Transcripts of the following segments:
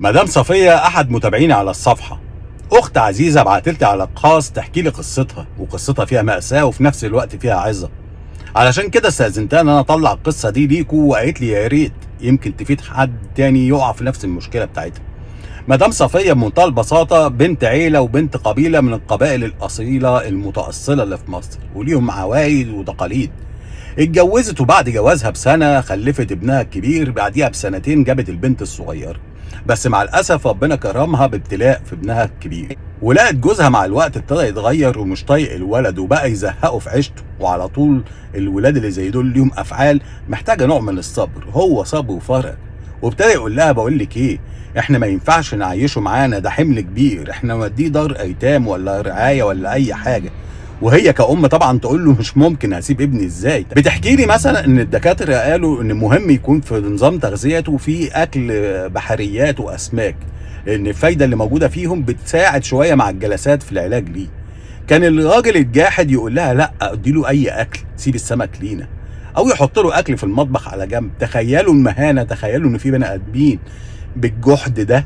مدام صفية أحد متابعيني على الصفحة، أخت عزيزة بعتلي على الخاص تحكي لي قصتها، وقصتها فيها مأساة وفي نفس الوقت فيها عظة. علشان كده استأذنتها إن أنا أطلع القصة دي ليكوا، وقالت لي يا ريت يمكن تفيد حد تاني يقع في نفس المشكلة بتاعتها. مدام صفية بمنتهى البساطة بنت عيلة وبنت قبيلة من القبائل الأصيلة المتأصلة اللي في مصر، وليهم عوايد وتقاليد. اتجوزت وبعد جوازها بسنة خلفت ابنها الكبير، بعديها بسنتين جابت البنت الصغيرة. بس مع الأسف ربنا كرمها بابتلاء في ابنها الكبير، ولقت جوزها مع الوقت ابتدى يتغير ومش طايق الولد، وبقى يزهقه في عيشته. وعلى طول الولاد اللي زي دول ليهم أفعال محتاجة نوع من الصبر، هو صبر وفرق. وابتدى يقول لها بقول لك ايه، احنا ما ينفعش نعيشه معانا، ده حمل كبير، احنا نوديه دار ايتام ولا رعايه ولا اي حاجه. وهي كأم طبعا تقول له مش ممكن، هسيب ابني ازاي؟ بتحكي لي مثلا ان الدكاتره قالوا ان مهم يكون في نظام تغذيته في اكل بحريات واسماك، لان الفايده اللي موجوده فيهم بتساعد شويه مع الجلسات في العلاج ليه. كان الراجل الجاحد يقول لها لا، اديله اي اكل، سيب السمك لينا، او يحط له اكل في المطبخ على جنب. تخيلوا المهانه، تخيلوا ان في بني ادمين بالجحد ده.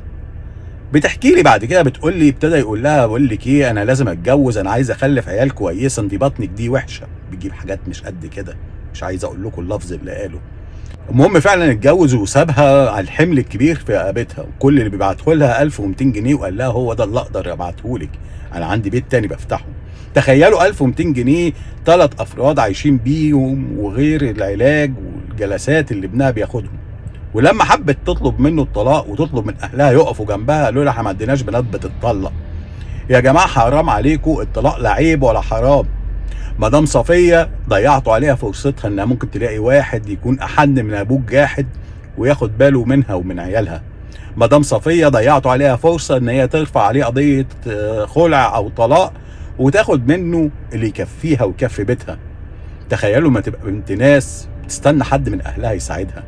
بتحكي لي بعد كده بتقول لي ابتدى يقول لها بقول لك ايه، انا لازم اتجوز، انا عايز اخلف عيال كويسه، انت بطنك دي وحشه، بتجيب حاجات مش قد كده، مش عايز اقول لكم اللفظ اللي قاله. المهم فعلا اتجوز وسابها على الحمل الكبير في رقبتها، وكل اللي بيبعته لها 1200 جنيه، وقال لها هو ده اللي اقدر ابعته لك، انا عندي بيت تاني بفتحه. تخيلوا 1200 جنيه 3 افراد عايشين بيهم، وغير العلاج والجلسات اللي ابنها بياخدهم. ولما حبت تطلب منه الطلاق وتطلب من اهلها يقفوا جنبها، قالوا لها احنا ما عندناش بنات بتطلق. يا جماعه حرام عليكم، الطلاق لا عيب ولا حرام. مدام صفيه ضيعتوا عليها فرصتها انها ممكن تلاقي واحد يكون احن من ابوك جاحد وياخد باله منها ومن عيالها. مدام صفيه ضيعتوا عليها فرصه ان هي ترفع عليه قضيه خلع او طلاق، وتاخد منه اللي يكفيها ويكفي بيتها. تخيلوا ما تبقى بنت ناس بتستنى حد من اهلها يساعدها.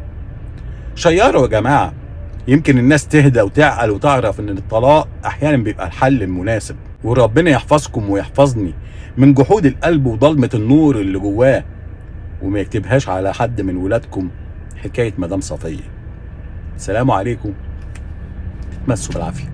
شيروا يا جماعه، يمكن الناس تهدى وتعقل وتعرف ان الطلاق احيانا بيبقى الحل المناسب. وربنا يحفظكم ويحفظني من جحود القلب وضلمة النور اللي جواه، وما يكتبهاش على حد من ولادكم حكاية مدام صفية. السلام عليكم، تمسوا بالعافية.